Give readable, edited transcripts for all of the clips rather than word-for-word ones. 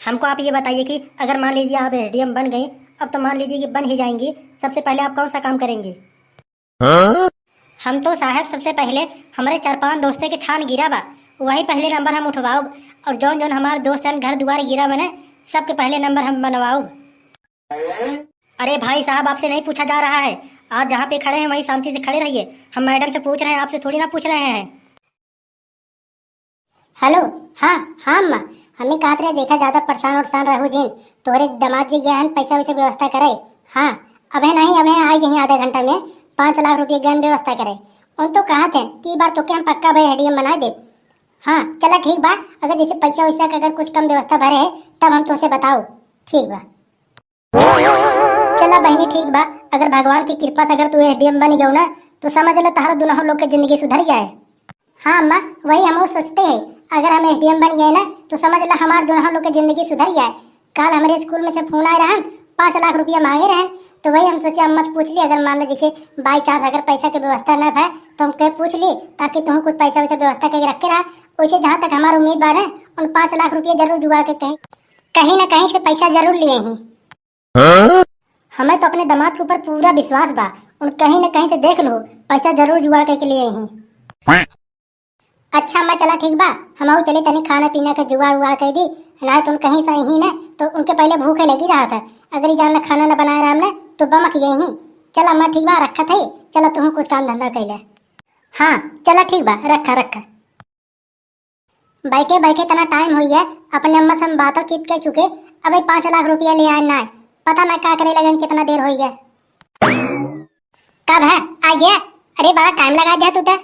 हमको आप ये बताइए कि अगर मान लीजिए आप एसडीएम बन गई, अब तो मान लीजिए कि बन ही जाएंगी, सबसे पहले आप कौन सा काम करेंगी? हम तो साहब सबसे पहले हमारे 4-5 दोस्ते के छान गिरा बा, वही पहले नंबर हम उठवाओ, और जौन जौन हमारे दोस्त घर दुआर गिरा बने सबके पहले नंबर हम बनवाओ। अरे भाई साहब, आपसे नहीं पूछा जा रहा है, आप जहाँ पे खड़े हैं वहीं शांति से खड़े रहिए। हम मैडम से पूछ रहे हैं, आपसे थोड़ी ना पूछ रहे हैं। हेलो। हाँ हाँ अम्मा, हमने कहा था देखा ज्यादा परेशान उरसान रहू जिन तोहरे दामाद जी गया पैसा वैसा व्यवस्था करे। हाँ अबे नहीं, अबे आई यहीं आधे घंटा में 5 लाख रुपये गहन व्यवस्था करे। उन तो कहा थे कि बार तो क्या हम पक्का भाई एडीएम बना दे। हाँ चला ठीक बा, अगर जैसे पैसा वैसा का अगर कुछ कम व्यवस्था भरे है तब हम तुमसे बताओ। ठीक बा, चला बहनी ठीक बा, अगर भगवान की कृपा से अगर तू एडीएम बन जाओ ना तो समझ लो तुम्हारा दोनों लोग की जिंदगी सुधर जाए। हाँ अम्मा, वही हम सोचते हैं, अगर हम एसडीएम बन गए ना तो समझ लो हमारे दोनों लोग की जिंदगी सुधर जाए। कल हमारे स्कूल में से फोन आए रहे, 5 लाख रुपया मांगे रहे, तो वही हम सोचे अम्मा से पूछ ली, अगर मान लो जैसे बाई चांस अगर पैसा की व्यवस्था न है तो हम कह पूछ ली, ताकि तुम कुछ पैसा वैसा व्यवस्था करके रखे रहा। वैसे जहाँ तक हमारा उम्मीद बार है उन 5 लाख रुपया जरूर जुगाड़ के कहीं ना कहीं से पैसा जरूर लिए हैं। हमें तो अपने दामाद के ऊपर पूरा विश्वास बा, उन कहीं न कहीं से देख लो पैसा जरूर जुगाड़ के लिए हैं। अच्छा मैं चला ठीक बा, हम चले तनी खाना पीना का जुगाड़ उगाड़ कर दी ना, तुम कहीं से ही ना तो उनके पहले भूखे लगी रहा था, अगर जान खाना न बनाया रहा हमने तो बमक यही। चला मैं ठीक बा रखा था, चला तुम कुछ काम धंधा कर ले। हाँ चला ठीक बा, रखा बैठे बैठे तना टाइम हुई है, अपने अम्मा से हम बातों चित कर चुके, अबे 5 लाख रुपया ले आए ना, पता ना क्या करे लगन कितना देर हो गया। कब है आ गया? अरे बड़ा टाइम लगा दिया तू तो।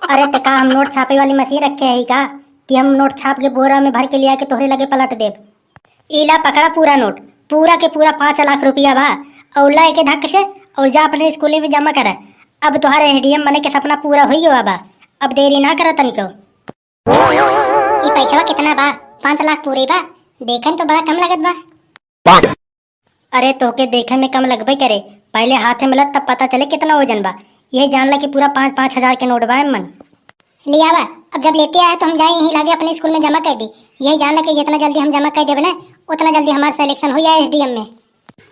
अरे तो का हम नोट छापे वाली मशीन रखे है का कि हम नोट छाप के बोरा में भर के लिया के तोहरे लगे पलट देव? इला पकड़ा पूरा नोट, पूरा के पूरा 5 लाख रुपया बा, और ला के धक से और जा अपने स्कूल में जमा कर। अब तुम्हारे एडीएम बने के सपना पूरा हो गया बा, अब देरी ना करा तनिको। ये पैसा कितना बा? 5 लाख पूरे बा, देखन तो बड़ा कम लगत बा। अरे तोके देखे में कम लगबे करे, पहले हाथ में मिलत तब पता चले कितना वजन बा। यही जान ला कि पूरा 5-5 हजार के नोट बा मन लिया बा। अब जब लेते आए तो हम जाए यहीं लागे अपने स्कूल में जमा कर दी, यही जान ला कि जितना जल्दी हम जमा कर देवे ना उतना जल्दी हमारा सिलेक्शन हो जाए एसडीएम में।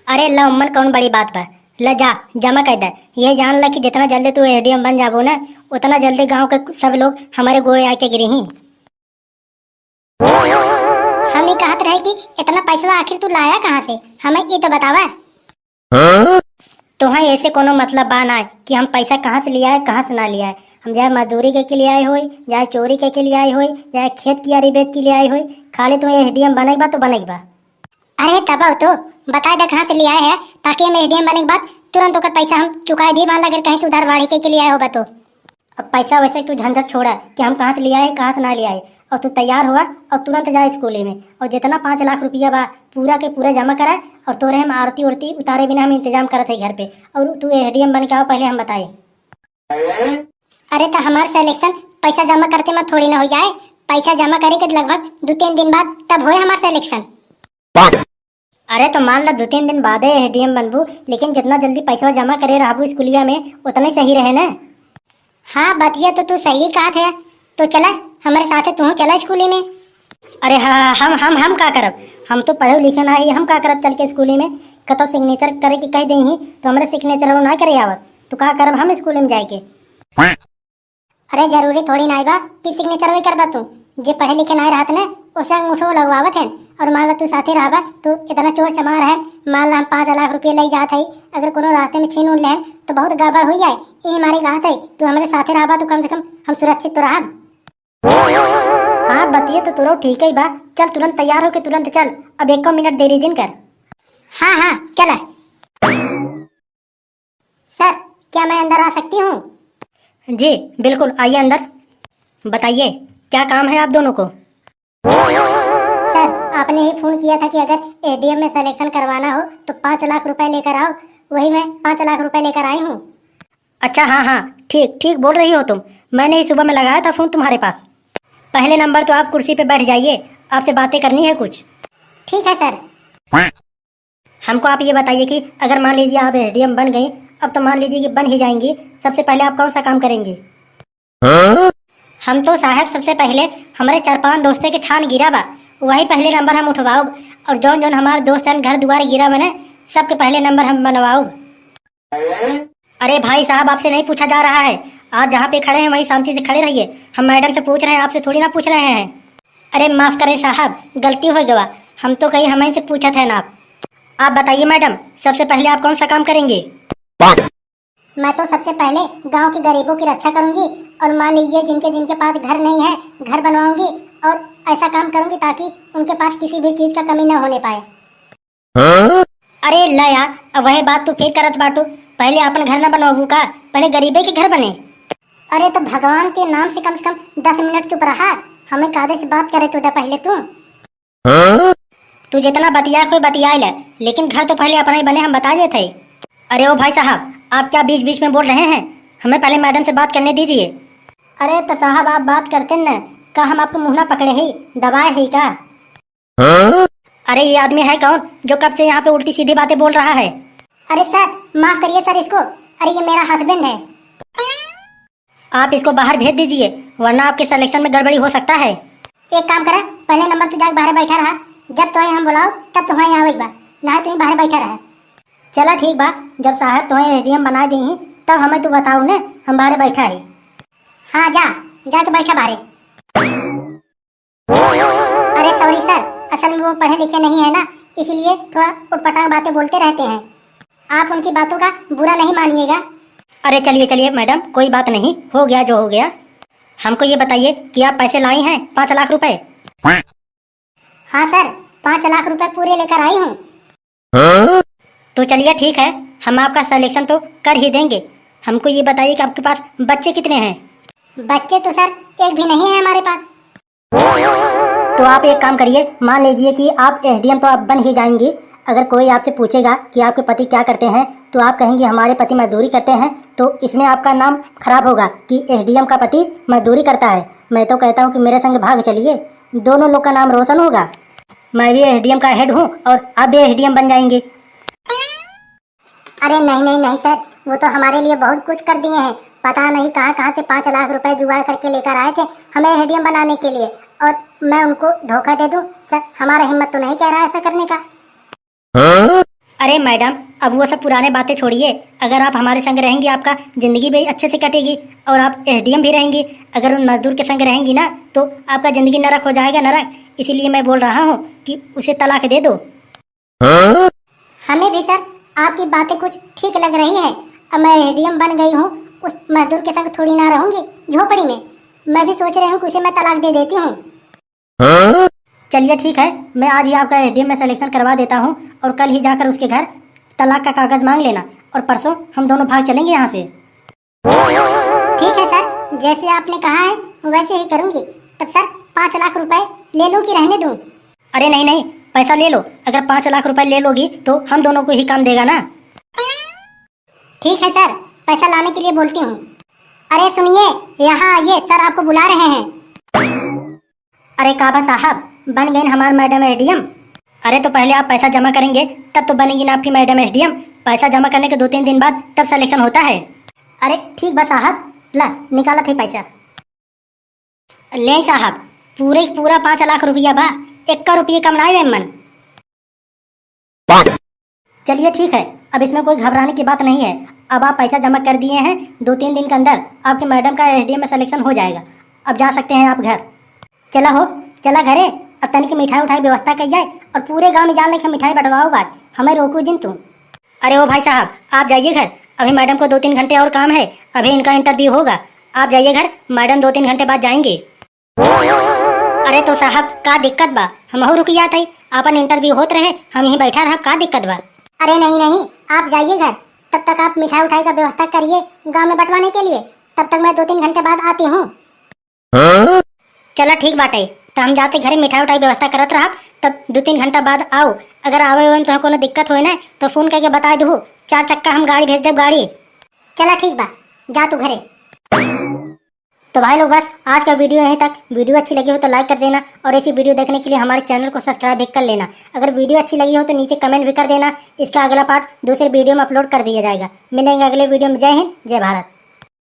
अरे लो मन कौन बड़ी बात बा, ल जा जमा कर दे। यही जान ला कि जितना जल्दी तू एसडीएम बन जाबो ना उतना जल्दी गांव के सब लोग हमारे गोड़े आके गिरी। हम ही कहत रहे कि इतना पैसा आखिर तू लाया कहाँ से, हमें ये तो बतावा। तुम्हें ऐसे कोनो मतलब बा ना कि हम पैसा कहाँ से लिया है कहाँ से ना लिया है। हम चाहे मजदूरी के लिए आए हो, चाहे चोरी के लिए आए हो, चाहे खेत की आरी बेच के लिए आए हो, खाली तुम्हें एसडीएम बनेगा तो बनेगा। अरे तब तो बता दे कहाँ से लिया है, ताकि हम एसडीएम बने के बाद तुरंत होकर पैसा हम चुका दी। मान अगर कहीं से उधार बाढ़ी के लिए आए हो तो अब पैसा वैसे तू झंझट छोड़ा कि हम कहाँ से लिया है कहाँ से ना लिया है, और तू तैयार हुआ और तुरंत जाए स्कूल में, और जितना 5 लाख रुपया बा पूरा के पूरा जमा करा, और तोरे हम आरती उरती उतारे बिना हम इंतजाम करत है घर पे, और तू एसडीएम बन के आओ पहले हम बताए। अरे तो हमारा सिलेक्शन पैसा जमा करते मत थोड़ी ना हो जाए, पैसा जमा करे के लगभग 2-3 दिन बाद तब हो हमारा सिलेक्शन। अरे तो मान ला 2-3 दिन बाद एसडीएम बनबू, लेकिन जितना जल्दी पैसा जमा करे रहबू स्कूलिया में उतना ही सही रहे ना। हाँ बतिया तो तू सही कहा थे, तो चला हमारे साथ तू चला स्कूली में। अरे हाँ हम का करब, हम तो पढ़े लिखे ना ही, हम का करब चल के स्कूली में? कतो सिग्नेचर करे के कह दही तो हमारे सिग्नेचर ना करे आवत, तो का करब हम स्कूल में जाए के? अरे जरूरी थोड़ी ना बा कि सिग्नेचर वही करबा, तू जे पढ़े लिखे ना रहत ना उसे अंगूठो लगवावत है, और मान ला तू साथे रहबा तो इतना चोर चमार है, मान ला हम 5 लाख रुपये ले जात है, अगर कोनो रास्ते में छीन उन ले तो बहुत गड़बड़ हो जाए। ये हमारी बात है, तू हमारे साथे रहबा तो कम से कम हम सुरक्षित तो रहब। हाँ बतिए तो तुरो ठीक है बा, चल तुरंत तैयार होके तुरंत चल, अब 1 मिनट देरी दिन कर। हाँ चला। सर क्या मैं अंदर आ सकती हूँ? जी बिल्कुल, आइए अंदर। बताइए क्या काम है आप दोनों को? सर आपने ही फोन किया था कि अगर एडीएम में सिलेक्शन करवाना हो तो 5 लाख रुपए लेकर आओ, वही मैं 5 लाख रुपए लेकर आई हूँ। अच्छा हाँ ठीक बोल रही हो तुम, मैंने ही सुबह में लगाया था फोन तुम्हारे पास। पहले नंबर तो आप कुर्सी पे बैठ जाइए, आपसे बातें करनी है कुछ। ठीक है सर। हमको आप ये बताइए कि अगर मान लीजिए आप एसडीएम बन गई, अब तो मान लीजिए कि बन ही जाएंगी, सबसे पहले आप कौन सा काम करेंगी? हम तो साहब सबसे पहले हमारे 4-5 दोस्ते के छान गिरा बा, वही पहले नंबर हम उठवाओ, और जौन जौन हमारे दोस्त घर दुआर गिरा बने सबके पहले नंबर हम बनवाओ। अरे भाई साहब, आपसे नहीं पूछा जा रहा है। आप जहाँ पे खड़े हैं वहीं शांति से खड़े रहिए। हम मैडम से पूछ रहे हैं, आपसे थोड़ी ना पूछ रहे हैं। अरे माफ करें साहब, गलती हो गया। हम तो कहीं हमें से पूछा था ना। आप बताइए मैडम, सबसे पहले आप कौन सा काम करेंगे? मैं तो सबसे पहले गांव के गरीबों की रक्षा करूंगी, और मान लीजिए जिनके जिनके पास घर नहीं है घर बनवाऊंगी, और ऐसा काम करूंगी ताकि उनके पास किसी भी चीज का कमी न होने पाए। अरे ला यार, अब वही बात तू फिर करत बाटू। पहले अपन घर ना बनवाबू का, पहले गरीबे के घर बने। अरे तो भगवान के नाम से कम 10 मिनट चुप रहा। हमें कायदे से बात करे तो पहले तू जितना बतिया कोई बतिया ले, लेकिन घर तो पहले अपना ही बने, हम बता देते। अरे ओ भाई साहब, आप क्या बीच बीच में बोल रहे हैं? हमें पहले मैडम से बात करने दीजिए। अरे तो साहब आप बात करते न, का हम आपको मुंह ना पकड़े ही दबाए ही का? अरे ये आदमी है कौन जो कब से यहाँ पे उल्टी सीधी बातें बोल रहा है? अरे सर माफ करिए सर इसको। अरे ये मेरा हस्बैंड है। आप इसको बाहर भेज दीजिए, वरना आपके सिलेक्शन में गड़बड़ी हो सकता है। एक काम करा, पहले नंबर तू जाके बाहर बैठा रहा। जब तुम्हें हम बुलाओ तब तुम्हें यहाँ एक बार, ना तुम्हें बाहर बैठा रहा। चला ठीक बा, जब साहब तुम्हें एडीएम बना दी तब हमें तू बताओ ने, हम बाहर बैठा है। हाँ जा जाके बैठा बाहर। अरे सॉरी सर, असल में वो पढ़े लिखे नहीं है ना, इसीलिए थोड़ा उटपटांग बातें बोलते रहते हैं। आप उनकी बातों का बुरा नहीं मानिएगा। अरे चलिए चलिए मैडम, कोई बात नहीं, हो गया जो हो गया। हमको ये बताइए कि आप पैसे लाई हैं 5 लाख रुपए? हाँ सर, 5 लाख रुपए पूरे लेकर आई हूँ। तो चलिए ठीक है, हम आपका सिलेक्शन तो कर ही देंगे। हमको ये बताइए कि आपके पास बच्चे कितने हैं? बच्चे तो सर एक भी नहीं है हमारे पास। तो आप एक काम करिए, मान लीजिए कि आप एसडीएम तो आप बन ही जाएंगी। अगर कोई आपसे पूछेगा कि आपके पति क्या करते हैं, तो आप कहेंगे हमारे पति मजदूरी करते हैं, तो इसमें आपका नाम खराब होगा कि एसडीएम का पति मजदूरी करता है। मैं तो कहता हूँ कि मेरे संग भाग चलिए, दोनों लोग का नाम रोशन होगा। मैं भी एसडीएम का हेड हूँ और आप भी एसडीएम बन जाएंगे। अरे नहीं नहीं नहीं सर, वो तो हमारे लिए बहुत कुछ कर दिए हैं। पता नहीं कहाँ कहाँ से 5 लाख रुपए जुगाड़ करके लेकर आए थे हमें एसडीएम बनाने के लिए, और मैं उनको धोखा दे दूं? सर हमारा हिम्मत तो नहीं कह रहा है ऐसा करने का। अरे मैडम, अब वो सब पुराने बातें छोड़िए। अगर आप हमारे संग रहेंगी आपका जिंदगी भी अच्छे से कटेगी, और आप एसडीएम भी रहेंगी। अगर उन मजदूर के संग रहेंगी ना, तो आपका जिंदगी नरक हो जाएगा, नरक। इसीलिए मैं बोल रहा हूँ कि उसे तलाक दे दो। हमें भी सर आपकी बातें कुछ ठीक लग रही है। अब मैं एसडीएम बन गई हूँ, उस मजदूर के संग थोड़ी ना रहूंगी झोपड़ी में। मैं भी सोच रही हूँ कि उसे मैं तलाक दे देती हूँ। चलिए ठीक है, मैं आज ही आपका एसडीएम में सिलेक्शन करवा देता हूँ, और कल ही जाकर उसके घर तलाक का कागज मांग लेना, और परसों हम दोनों भाग चलेंगे यहाँ से। ठीक है सर, जैसे आपने कहा है वैसे ही करूंगी। तब सर 5 लाख रुपए ले लूं कि रहने दूं? अरे नहीं नहीं, पैसा ले लो। अगर 5 लाख रुपए ले लोगी तो हम दोनों को ही काम देगा ना। ठीक है सर, पैसा लाने के लिए बोलती हूँ। अरे सुनिए, यहाँ आइए, सर आपको बुला रहे हैं। अरे काबा साहब, बन गए हमारे मैडम एसडीएम। अरे तो पहले आप पैसा जमा करेंगे तब तो बनेगी ना आपकी मैडम एसडीएम। पैसा जमा करने के 2-3 दिन बाद तब सिलेक्शन होता है। अरे ठीक बा साहब, ला निकाला थे पैसा। ले साहब, पूरा 5 लाख रुपया बा। 1 रुपये कम लाए मन। चलिए ठीक है, अब इसमें कोई घबराने की बात नहीं है। अब आप पैसा जमा कर दिए हैं, 2-3 दिन के अंदर आपके मैडम का एसडीएम में सिलेक्शन हो जाएगा। अब जा सकते हैं आप घर। चला हो, चला घरे। अब तनिक मिठाई उठाई व्यवस्था कर जाए, और पूरे गांव में जान लेके मिठाई बंटवाओ बात, हमें रोको जिन तुम। अरे ओ भाई साहब, आप जाइए घर। अभी मैडम को 2-3 घंटे और काम है, अभी इनका इंटरव्यू होगा। आप जाइए घर, मैडम 2-3 घंटे बाद जाएंगे। अरे तो साहब का दिक्कत बा, हम रुक जाते ही, अपन इंटरव्यू होते रहे, हम यहीं बैठा रहा, का दिक्कत बा? अरे नहीं नहीं, आप जाइए घर। तब तक आप मिठाई उठाई का व्यवस्था करिए गांव में बंटवाने के लिए। तब तक मैं 2-3 घंटे बाद आती हूँ। चला ठीक बाटे, तो हम जाते घरे मिठाई उठाई व्यवस्था करत रहा, तब 2-3 घंटा बाद आओ। अगर आवे हुए तो कोनो दिक्कत होए ना तो फोन करके बता दू, 4 चक्का हम गाड़ी भेज देव गाड़ी। चला ठीक बा, जा तू घरे। तो भाई लोग बस आज का वीडियो यहीं तक। वीडियो अच्छी लगी हो तो लाइक कर देना, और ऐसी वीडियो देखने के लिए हमारे चैनल को सब्सक्राइब भी कर लेना। अगर वीडियो अच्छी लगी हो तो नीचे कमेंट भी कर देना। इसका अगला पार्ट दूसरे वीडियो में अपलोड कर दिया जाएगा। मिलेंगे अगले वीडियो में। जय हिंद, जय भारत।